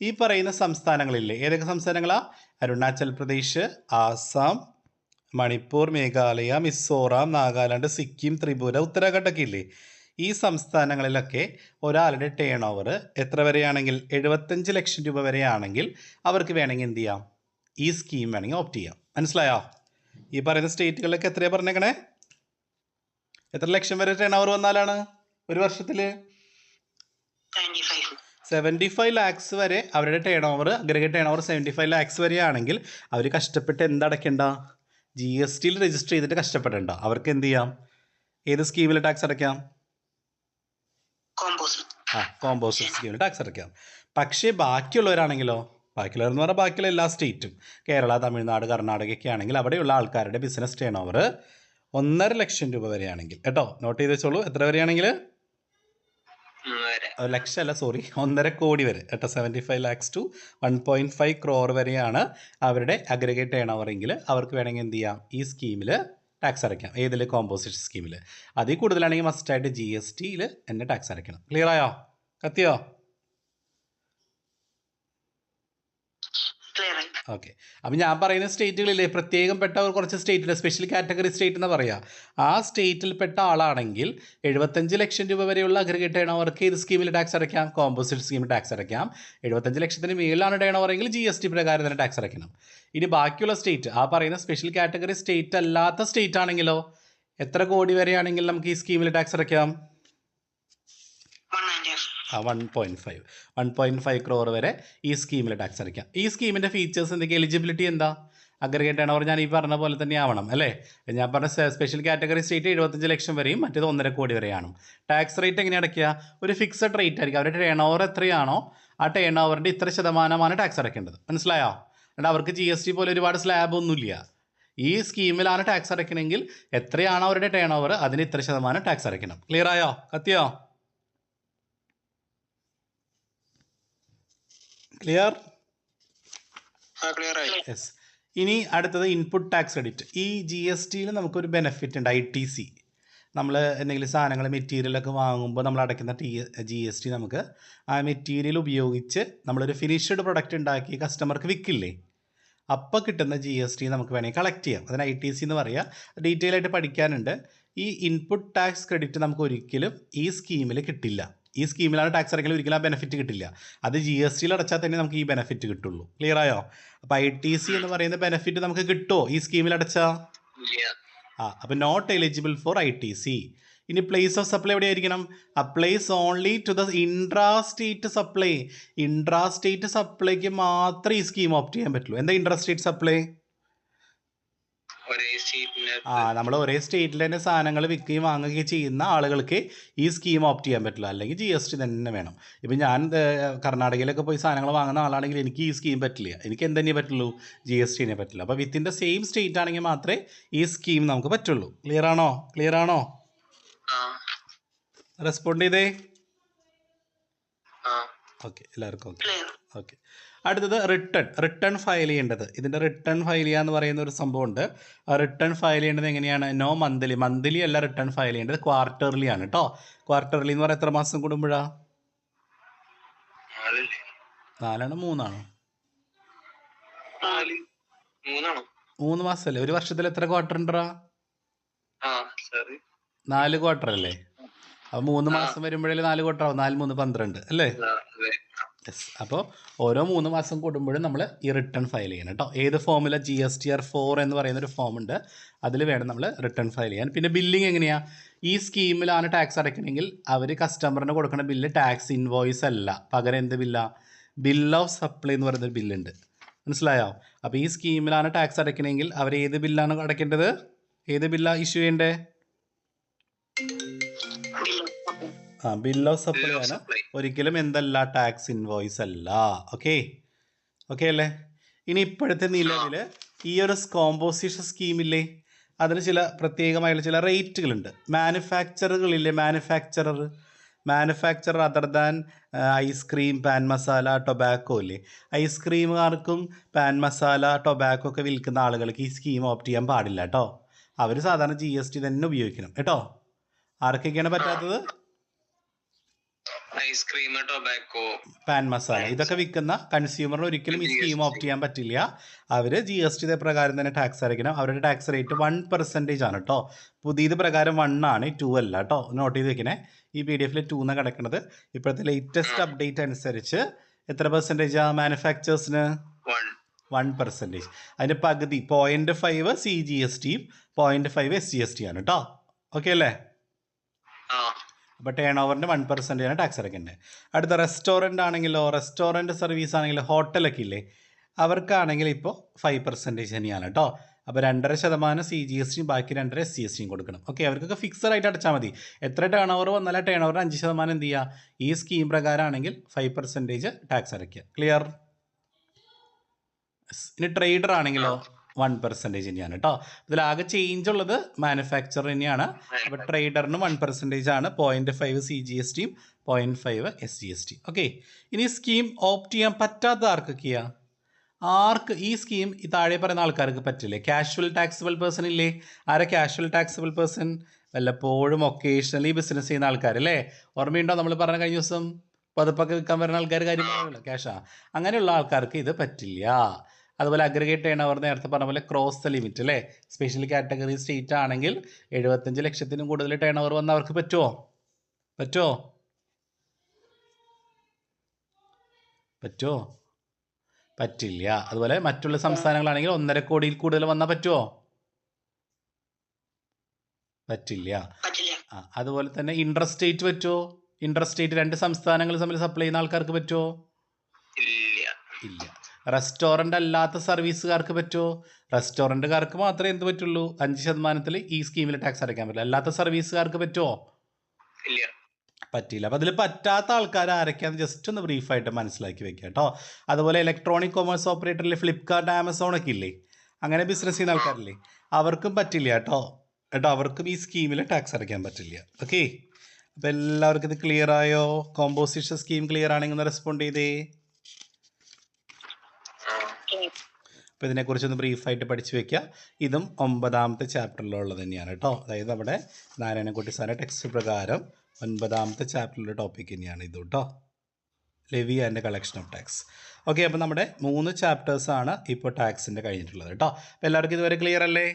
ഈ പറയുന്ന സംസ്ഥാനങ്ങളില്ലേ, ഏതൊക്കെ സംസ്ഥാനങ്ങളാ? അരുണാചൽ പ്രദേശ്, ആസാം, മണിപ്പൂർ, മേഘാലയ, മിസോറാം, നാഗാലാൻഡ്, സിക്കിം, ത്രിപുര, ഉത്തരാഖണ്ഡ് ഒക്കെ ഇല്ലേ? ഈ സംസ്ഥാനങ്ങളിലൊക്കെ ഒരാളുടെ ടേൺ ഓവർ എത്ര വരെയാണെങ്കിൽ 75 ലക്ഷം രൂപ വരെയാണെങ്കിൽ അവർക്ക് വേണമെങ്കിൽ എന്ത് ചെയ്യാം? ഈ സ്കീം വേണമെങ്കിൽ ഓപ്റ്റ് ചെയ്യാം. മനസ്സിലായോ? ഈ പറയുന്ന സ്റ്റേറ്റുകളിലൊക്കെ എത്രയാണ് പറഞ്ഞേക്കണേ? എത്ര ലക്ഷം വരെ ടേൺ ഓവർ വന്നാലാണ് ഒരു വർഷത്തിൽ? 75 lakhs വരെ അവരുടെ turn over, aggregate turn over 75 lakhs വരെയാണെങ്കിൽ അവർ കഷ്ടപ്പെട്ട് എന്തടയ്ക്കണ്ട? GSTയിൽ രജിസ്റ്റർ ചെയ്തിട്ട് കഷ്ടപ്പെടേണ്ട. അവർക്ക് എന്ത് ചെയ്യാം? ഏത് സ്കീമിൽ ടാക്സ് അടയ്ക്കാം? കോമ്പോസിറ്റ് സ്കീമിൽ ടാക്സ് അടയ്ക്കാം. പക്ഷേ ബാക്കിയുള്ളവരാണെങ്കിലോ? ബാക്കിയുള്ളവരെന്ന് പറഞ്ഞാൽ ബാക്കിയുള്ള എല്ലാ സ്റ്റേറ്റും, കേരള, തമിഴ്നാട്, കർണാടകയൊക്കെ ആണെങ്കിൽ അവിടെയുള്ള ആൾക്കാരുടെ ബിസിനസ് ടേൺ ഓവർ 1.5 ലക്ഷം രൂപ വരെയാണെങ്കിൽ കേട്ടോ. നോട്ട് ചെയ്ത് വെച്ചോളൂ. എത്ര വരെയാണെങ്കിൽ? 1 ലക്ഷം അല്ല, സോറി, 1.5 കോടി വരെ കേട്ടോ. 75 lakhs to 1.5 crore വരെയാണ് അവരുടെ അഗ്രിഗേറ്റ് ടേൺ ഓവർ എങ്കിൽ അവർക്ക് വേണമെങ്കിൽ എന്ത് ചെയ്യാം? ഈ സ്കീമിൽ ടാക്സ് അടയ്ക്കാം. ഏതിൽ? കോമ്പോസിഷൻ സ്കീമിൽ. അതിൽ കൂടുതലാണെങ്കിൽ മസ്റ്റായിട്ട് GSTയിൽ തന്നെ ടാക്സ് അടയ്ക്കണം. ക്ലിയർ ആയോ? കത്തിയോ? ഓക്കെ. അപ്പം ഞാൻ പറയുന്ന സ്റ്റേറ്റുകളില്ലേ, പ്രത്യേകം പെട്ട കുറച്ച് സ്റ്റേറ്റിൽ സ്പെഷ്യൽ കാറ്റഗറി സ്റ്റേറ്റ് എന്ന് പറയാം. ആ സ്റ്റേറ്റിൽപ്പെട്ട ആളാണെങ്കിൽ 75 ലക്ഷം രൂപ വരെയുള്ള അഗ്രിഗേറ്റ് ടേൺ ഓവർക്ക് ഏത് സ്കീമിൽ ടാക്സ് അടയ്ക്കാം? കോമ്പോസിറ്റ് സ്കീമിൽ ടാക്സ് അടയ്ക്കാം. 75 ലക്ഷത്തിന് മേലാണ് ടേൺ ഓവറെങ്കിൽ GST പ്രകാരം തന്നെ ടാക്സ് അടയ്ക്കണം. ഇനി ബാക്കിയുള്ള സ്റ്റേറ്റ്, ആ പറയുന്ന സ്പെഷ്യൽ കാറ്റഗറി സ്റ്റേറ്റ് അല്ലാത്ത സ്റ്റേറ്റ് ആണെങ്കിലോ എത്ര കോടി വരെയാണെങ്കിൽ നമുക്ക് ഈ സ്കീമിൽ ടാക്സ് അടയ്ക്കാം? 1.5 crore വരെ ഈ സ്കീമിൽ ടാക്സ് അടയ്ക്കാം. ഈ സ്കീമിൻ്റെ ഫീച്ചേഴ്സ് എന്തൊക്കെയാണ്? എലിജിബിലിറ്റി എന്താ? അഗ്രിഗേറ്റ് ടേൺ ഓവർ ഞാൻ ഈ പറഞ്ഞ പോലെ തന്നെ ആവണം അല്ലേ? ഞാൻ പറഞ്ഞ സ്പെഷ്യൽ കാറ്റഗറി സ്റ്റേറ്റ് 75 ലക്ഷം വരെയും മറ്റേത് 1.5 കോടി വരെയാണ്. ടാക്സ് റേറ്റ് എങ്ങനെ അടയ്ക്കുക? ഒരു ഫിക്സഡ് റേറ്റ് ആയിരിക്കും. അവരുടെ ടേൺ ഓവർ എത്രയാണോ ആ ടേൺ ഓവറിൻ്റെ ഇത്ര ശതമാനമാണ് ടാക്സ് അടയ്ക്കേണ്ടത്. മനസ്സിലായോ? അതുകൊണ്ട് അവർക്ക് GST പോലെ ഒരുപാട് സ്ലാബ് ഒന്നുമില്ല. ഈ സ്കീമിലാണ് ടാക്സ് അടയ്ക്കണമെങ്കിൽ എത്രയാണോ അവരുടെ ടേൺ ഓവർ അതിന് ഇത്ര ശതമാനം ടാക്സ് അടയ്ക്കണം. ക്ലിയർ ആയോ? കത്തിയോ? ക്ലിയർ? യെസ്. ഇനി അടുത്തത് ഇൻപുട്ട് ടാക്സ് ക്രെഡിറ്റ്. ഈ GSTയിൽ നമുക്കൊരു ബെനിഫിറ്റ് ഉണ്ട്. ITC, നമ്മൾ എന്തെങ്കിലും സാധനങ്ങൾ മെറ്റീരിയലൊക്കെ വാങ്ങുമ്പോൾ നമ്മൾ അടയ്ക്കുന്ന GST നമുക്ക് ആ മെറ്റീരിയൽ ഉപയോഗിച്ച് നമ്മളൊരു ഫിനിഷ്ഡ് പ്രൊഡക്റ്റ് ഉണ്ടാക്കി കസ്റ്റമർക്ക് വിൽക്കില്ലേ, അപ്പോൾ കിട്ടുന്ന GST നമുക്ക് വേണമെങ്കിൽ കളക്ട് ചെയ്യാം. അതിന് ITC എന്ന് പറയുക. ഡീറ്റെയിൽ ആയിട്ട് പഠിക്കാനുണ്ട്. ഈ ഇൻപുട്ട് ടാക്സ് ക്രെഡിറ്റ് നമുക്ക് ഒരിക്കലും ഈ സ്കീമിൽ കിട്ടില്ല. ഈ സ്കീമിലാണ് ടാക്സ് അടയ്ക്കൽ, ഒരിക്കലും ആ ബെനിഫിറ്റ് കിട്ടില്ല. അത് GSTയിൽ അടച്ചാൽ തന്നെ നമുക്ക് ഈ ബെനിഫിറ്റ് കിട്ടുള്ളൂ. ക്ലിയർ ആയോ? അപ്പോൾ ITC എന്ന് പറയുന്ന ബെനിഫിറ്റ് നമുക്ക് കിട്ടുമോ ഈ സ്കീമിൽ അടച്ചാൽ? അപ്പോൾ നോട്ട് എലിജിബിൾ ഫോർ ITC. ഇനി പ്ലേസ് ഓഫ് സപ്ലൈ എവിടെയായിരിക്കണം? Applies only to the intra state supply. Intra state സപ്ലൈക്ക് മാത്രമേ ഈ സ്കീം ഓപ്റ്റ് ചെയ്യാൻ പറ്റുള്ളൂ. എന്താ ഇൻട്രാ സ്റ്റേറ്റ് സപ്ലൈ? നമ്മൾ ഒരേ സ്റ്റേറ്റിൽ തന്നെ സാധനങ്ങൾ വിൽക്കുകയും വാങ്ങുകയും ചെയ്യുന്ന ആളുകൾക്ക് ഈ സ്കീം ഓപ്റ്റ് ചെയ്യാൻ പറ്റില്ല. അല്ലെങ്കിൽ GST തന്നെ വേണം. ഇപ്പം ഞാൻ കർണാടകയിലൊക്കെ പോയി സാധനങ്ങൾ വാങ്ങുന്ന ആളാണെങ്കിൽ എനിക്ക് ഈ സ്കീം പറ്റില്ല. എനിക്ക് എന്തെന്നേ പറ്റുള്ളൂ? GST പറ്റില്ല. അപ്പോൾ വിത്തിൻ ദ സെയിം സ്റ്റേറ്റ് ആണെങ്കിൽ മാത്രമേ ഈ സ്കീം നമുക്ക് പറ്റുള്ളൂ. ക്ലിയർ ആണോ? ക്ലിയർ ആണോ? റെസ്പോണ്ട് ചെയ്തേ. ഓക്കെ, എല്ലാവർക്കും ഓക്കെ. ഓക്കെ. അടുത്തത് റിട്ടേൺ ഫയൽ ചെയ്യേണ്ടത്. ഇതിൻ്റെ റിട്ടേൺ ഫയൽ ചെയ്യുക എന്ന് പറയുന്ന ഒരു സംഭവമുണ്ട്. റിട്ടേൺ ഫയൽ ചെയ്യേണ്ടത് എങ്ങനെയാണ്? നോ മന്ത്ലി അല്ല റിട്ടേൺ ഫയൽ ചെയ്യേണ്ടത്, ക്വാർട്ടർലി ആണ് കേട്ടോ. ക്വാർട്ടർലി എന്ന് പറയുന്നത് എത്ര മാസം കൂടുമ്പോഴാണ്? 4 3 3 മാസമല്ലേ? ഒരു വർഷത്തിൽ എത്ര ക്വാർട്ടർ ഉണ്ടാ? 4 ക്വാർട്ടർ അല്ലേ? അപ്പോൾ 3 മാസം വരുമ്പോഴേ 4 ക്വാർട്ടർ ആവും. 4 3 12 അല്ലേ? യെസ്. അപ്പോൾ ഓരോ 3 മാസം കൂടുമ്പോഴും നമ്മൾ ഈ റിട്ടേൺ ഫയൽ ചെയ്യണം കേട്ടോ. ഏത് ഫോമിൽ? GSTR 4 എന്ന് പറയുന്നൊരു ഫോം ഉണ്ട്. അതിൽ വേണം നമ്മൾ റിട്ടേൺ ഫയൽ ചെയ്യാൻ. പിന്നെ ബില്ലിങ് എങ്ങനെയാണ്? ഈ സ്കീമിലാണ് ടാക്സ് അടയ്ക്കണമെങ്കിൽ അവർ കസ്റ്റമറിന് കൊടുക്കുന്ന ബില്ല് ടാക്സ് ഇൻവോയ്സ് അല്ല, പകരം എന്ത് ബില്ലാ? ബിൽ ഓഫ് സപ്ലൈ എന്ന് പറയുന്നൊരു ബില്ലുണ്ട്. മനസ്സിലായോ? അപ്പോൾ ഈ സ്കീമിലാണ് ടാക്സ് അടയ്ക്കണമെങ്കിൽ അവർ ഏത് ബില്ലാണ് അടയ്ക്കേണ്ടത്? ഏത് ബില്ലാണ് ഇഷ്യൂ ചെയ്യേണ്ടത്? ബിൽ ഓഫ് സപ്ലൈ ആണ്. ഒരിക്കലും എന്തല്ല? ടാക്സ് ഇൻവോയ്സ് അല്ല. ഓക്കെ അല്ലേ? ഇനി ഇപ്പോഴത്തെ നിലവിൽ ഈ ഒരു കോമ്പോസിഷൻ സ്കീമില്ലേ, അതിന് ചില പ്രത്യേകമായുള്ള ചില റേറ്റുകളുണ്ട്. മാനുഫാക്ചറുകളില്ലേ, manufacturer other than ice cream, pan masala, tobacco ഇല്ലേ, ഐസ്ക്രീമുകാർക്കും പാൻ മസാല, ടൊബാക്കോ ഒക്കെ വിൽക്കുന്ന ആളുകൾക്ക് ഈ സ്കീം ഓപ്റ്റ് ചെയ്യാൻ പാടില്ല കേട്ടോ. അവർ സാധാരണ GST തന്നെ ഉപയോഗിക്കണം കേട്ടോ. ആർക്കൊക്കെയാണ് പറ്റാത്തത്? ഐസ്ക്രീം, ടൊബാക്കോ, പാൻ മസാല ഇതൊക്കെ വിൽക്കുന്ന കൺസ്യൂമറിന് ഒരിക്കലും ഈ സ്കീം ഓപ്റ്റ് ചെയ്യാൻ പറ്റില്ല. അവർ GST പ്രകാരം തന്നെ ടാക്സ് അടയ്ക്കണം. അവരുടെ ടാക്സ് റേറ്റ് 1% ആണ് കേട്ടോ. പുതിയത് പ്രകാരം 1 ആണ്, 2 അല്ല കേട്ടോ. നോട്ട് ചെയ്ത് വെക്കണേ. ഈ PDF 2 എന്നാണ് കിടക്കുന്നത്. ഇപ്പോഴത്തെ ലേറ്റസ്റ്റ് അപ്ഡേറ്റ് അനുസരിച്ച് എത്ര പെർസെൻറ്റേജാണ് മാനുഫാക്ചേഴ്സിന്? 1%. അതിൻ്റെ പകുതി 0.5 CGSTയും 0.5 SGST ആണ് കേട്ടോ. ഓക്കെ അല്ലേ? അപ്പോൾ ടേൺ ഓവറിൻ്റെ 1% ടാക്സ് അടയ്ക്കേണ്ടത്. അടുത്ത റെസ്റ്റോറൻ്റ് ആണെങ്കിലോ, റെസ്റ്റോറൻറ്റ് സർവീസ് ആണെങ്കിലോ, ഹോട്ടലൊക്കെ ഇല്ലേ, അവർക്കാണെങ്കിൽ ഇപ്പോൾ 5% തന്നെയാണ് കേട്ടോ. അപ്പോൾ 2.5% CGSTയും ബാക്കി 2.5 SGSTയും കൊടുക്കണം. ഓക്കെ, അവർക്കൊക്കെ ഫിക്സഡ് ആയിട്ട് അടച്ചാൽ മതി. എത്ര ടേൺ ഓവർ വന്നാലും ടേൺ ഓവർ 5% എന്ത് ചെയ്യുക? ഈ സ്കീം പ്രകാരമാണെങ്കിൽ 5% ടാക്സ് അടയ്ക്കുക. ക്ലിയർ? ഇനി ട്രേഡർ ആണെങ്കിലോ 1% തന്നെയാണ് കേട്ടോ. ഇതിലാകെ ചേഞ്ച് ഉള്ളത് മാനുഫാക്ചർ തന്നെയാണ്. അപ്പോൾ ട്രേഡറിന് 1% ആണ്, 0.5 CGSTയും 0.5 SGST. ഓക്കെ. ഇനി സ്കീം ഓപ്റ്റ് ചെയ്യാൻ പറ്റാത്ത ആർക്കൊക്കെയാണ്? ആർക്ക് ഈ സ്കീം ഈ താഴെ പറയുന്ന ആൾക്കാർക്ക് പറ്റില്ലേ? കാഷ്വൽ ടാക്സിബിൾ പേഴ്സൺ ഇല്ലേ? ആരാ കാഷ്വൽ ടാക്സിബിൾ പേഴ്സൺ? വല്ലപ്പോഴും ഒക്കേഷണലി ബിസിനസ് ചെയ്യുന്ന ആൾക്കാർ അല്ലേ? ഓർമ്മയുണ്ടോ നമ്മൾ പറഞ്ഞ കഴിഞ്ഞ ദിവസം? പതുപ്പൊക്കെ വിൽക്കാൻ വരുന്ന ആൾക്കാർ കാര്യം പറയുമല്ലോ, ക്യാഷാ. അങ്ങനെയുള്ള ആൾക്കാർക്ക് ഇത് പറ്റില്ല. അതുപോലെ അഗ്രിഗേറ്റ് ടേൺ ഓവർ നേരത്തെ പറഞ്ഞ പോലെ ക്രോസ് ദ ലിമിറ്റ് അല്ലേ. സ്പെഷ്യൽ കാറ്റഗറി സ്റ്റേറ്റ് ആണെങ്കിൽ 75 ലക്ഷത്തിനും കൂടുതൽ ടേൺ ഓവർ വന്നാൽ അവർക്ക് പറ്റുമോ? പറ്റില്ല. അതുപോലെ മറ്റുള്ള സംസ്ഥാനങ്ങളാണെങ്കിൽ 1.5 കോടിയിൽ കൂടുതൽ വന്നാൽ പറ്റുമോ? പറ്റില്ല. അതുപോലെ തന്നെ ഇൻട്രസ്റ്റേറ്റ് പറ്റുമോ? ഇൻട്രസ്റ്റേറ്റ് 2 സംസ്ഥാനങ്ങൾ തമ്മിൽ സപ്ലൈ ചെയ്യുന്ന ആൾക്കാർക്ക് പറ്റുമോ? ഇല്ല. റെസ്റ്റോറൻ്റ് അല്ലാത്ത സർവീസുകാർക്ക് പറ്റുമോ? റെസ്റ്റോറൻറ്റുകാർക്ക് മാത്രമേ എന്ത് പറ്റുള്ളൂ? 5% ഈ സ്കീമിൽ ടാക്സ് അടയ്ക്കാൻ പറ്റില്ല. അല്ലാത്ത സർവീസുകാർക്ക് പറ്റുമോ? പറ്റില്ല. അപ്പോൾ അതിൽ പറ്റാത്ത ആൾക്കാർ ആരൊക്കെയാണെന്ന് ജസ്റ്റ് ഒന്ന് ബ്രീഫായിട്ട് മനസ്സിലാക്കി വെക്കുക കേട്ടോ. അതുപോലെ ഇലക്ട്രോണിക് കൊമേഴ്സ് ഓപ്പറേറ്ററിൽ ഫ്ലിപ്കാർട്ട്, ആമസോണൊക്കെ ഇല്ലേ, അങ്ങനെ ബിസിനസ് ചെയ്യുന്ന ആൾക്കാരില്ലേ, അവർക്കും പറ്റില്ല കേട്ടോ. അവർക്കും ഈ സ്കീമിൽ ടാക്സ് അടയ്ക്കാൻ പറ്റില്ല. ഓക്കെ, അപ്പോൾ എല്ലാവർക്കും ഇത് ക്ലിയർ ആയോ? കോമ്പോസിഷൻ സ്കീം ക്ലിയർ ആണെങ്കിൽ ഒന്ന് റെസ്പോണ്ട് ചെയ്തേ. അപ്പോൾ ഇതിനെക്കുറിച്ചൊന്ന് ബ്രീഫായിട്ട് പഠിച്ചു വെക്കുക. ഇതും 9ാമത്തെ ചാപ്റ്ററിലുള്ളത് തന്നെയാണ് കേട്ടോ. അതായത് നമ്മുടെ നാരായണൻകുട്ടി സാറിൻ്റെ ടെക്സ്റ്റ് പ്രകാരം 9ാമത്തെ ചാപ്റ്ററിലെ ടോപ്പിക് തന്നെയാണ് ഇത് കേട്ടോ. Levy and collection of tax. Okay, അപ്പോൾ നമ്മുടെ 3 ചാപ്റ്റേഴ്സാണ് ഇപ്പോൾ ടാക്സിൻ്റെ കഴിഞ്ഞിട്ടുള്ളത് കേട്ടോ. അപ്പോൾ എല്ലാവർക്കും ഇതുവരെ ക്ലിയർ അല്ലേ?